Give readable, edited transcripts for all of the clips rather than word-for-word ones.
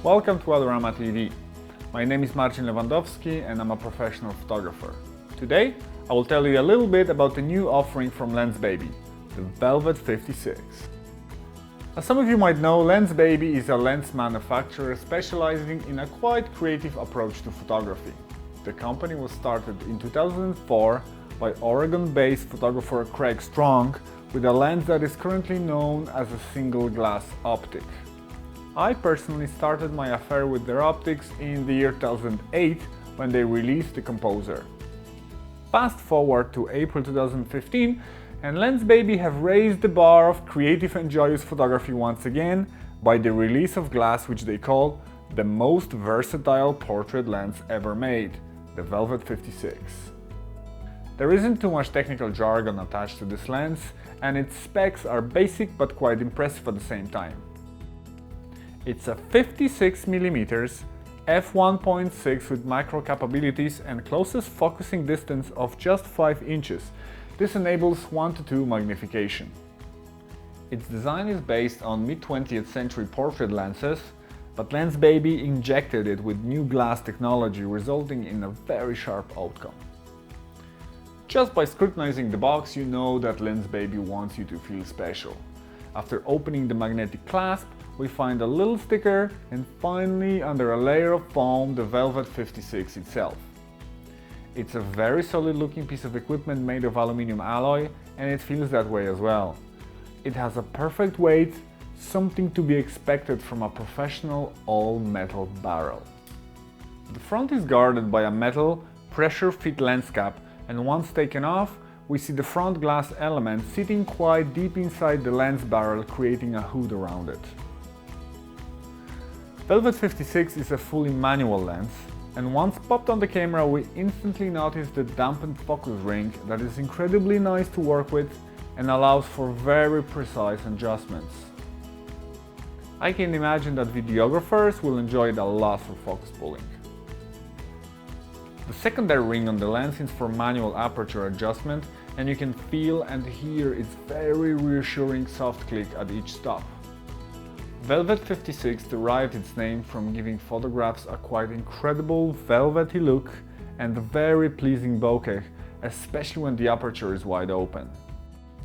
Welcome to Adorama TV. My name is Marcin Lewandowski and I'm a professional photographer. Today, I will tell you a little bit about the new offering from Lensbaby, the Velvet 56. As some of you might know, Lensbaby is a lens manufacturer specializing in a quite creative approach to photography. The company was started in 2004 by Oregon-based photographer Craig Strong with a lens that is currently known as a single glass optic. I personally started my affair with their optics in the year 2008 when they released the Composer. Fast forward to April 2015 and Lensbaby have raised the bar of creative and joyous photography once again by the release of glass which they call the most versatile portrait lens ever made, the Velvet 56. There isn't too much technical jargon attached to this lens and its specs are basic but quite impressive at the same time. It's a 56mm f1.6 with macro capabilities and closest focusing distance of just 5 inches. This enables 1:2 magnification. Its design is based on mid-20th century portrait lenses, but Lensbaby injected it with new glass technology, resulting in a very sharp outcome. Just by scrutinizing the box, you know that Lensbaby wants you to feel special. After opening the magnetic clasp, we find a little sticker and finally, under a layer of foam, the Velvet 56 itself. It's a very solid looking piece of equipment made of aluminum alloy and it feels that way as well. It has a perfect weight, something to be expected from a professional all-metal barrel. The front is guarded by a metal pressure-fit lens cap, and once taken off, we see the front glass element sitting quite deep inside the lens barrel, creating a hood around it. Velvet 56 is a fully manual lens, and once popped on the camera we instantly notice the dampened focus ring that is incredibly nice to work with and allows for very precise adjustments. I can imagine that videographers will enjoy it a lot for focus pulling. The secondary ring on the lens is for manual aperture adjustment, and you can feel and hear its very reassuring soft click at each stop. Velvet 56 derived its name from giving photographs a quite incredible velvety look and a very pleasing bokeh, especially when the aperture is wide open.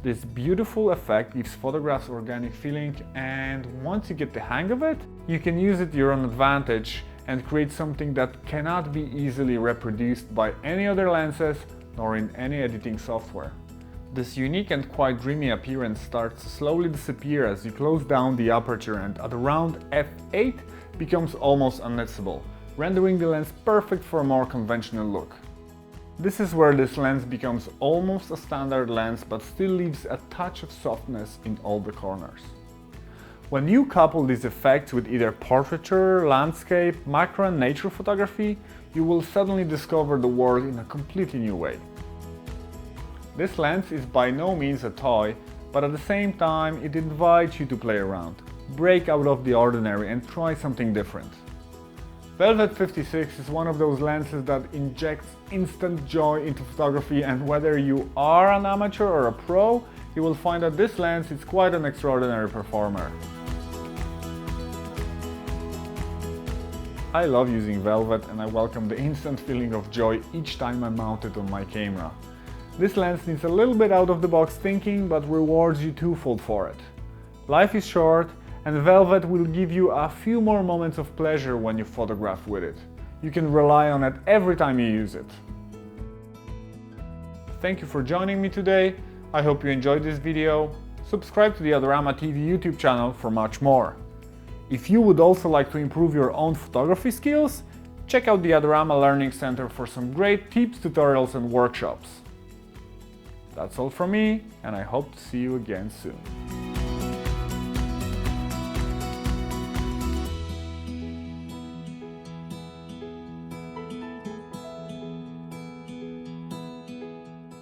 This beautiful effect gives photographs organic feeling, and once you get the hang of it, you can use it to your own advantage and create something that cannot be easily reproduced by any other lenses nor in any editing software. This unique and quite dreamy appearance starts to slowly disappear as you close down the aperture and at around f8 becomes almost unnoticeable, rendering the lens perfect for a more conventional look. This is where this lens becomes almost a standard lens but still leaves a touch of softness in all the corners. When you couple these effects with either portraiture, landscape, macro and nature photography, you will suddenly discover the world in a completely new way. This lens is by no means a toy, but at the same time it invites you to play around, break out of the ordinary and try something different. Velvet 56 is one of those lenses that injects instant joy into photography, and whether you are an amateur or a pro, you will find that this lens is quite an extraordinary performer. I love using Velvet and I welcome the instant feeling of joy each time I mount it on my camera. This lens needs a little bit out of the box thinking but rewards you twofold for it. Life is short and Velvet will give you a few more moments of pleasure when you photograph with it. You can rely on it every time you use it. Thank you for joining me today. I hope you enjoyed this video. Subscribe to the Adorama TV YouTube channel for much more. If you would also like to improve your own photography skills, check out the Adorama Learning Center for some great tips, tutorials and workshops. That's all from me, and I hope to see you again soon.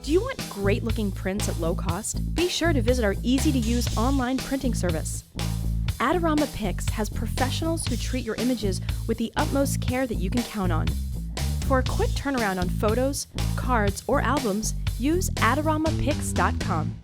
Do you want great looking prints at low cost? Be sure to visit our easy-to-use online printing service. Adorama Pix has professionals who treat your images with the utmost care that you can count on. For a quick turnaround on photos, cards, or albums, use adoramapix.com.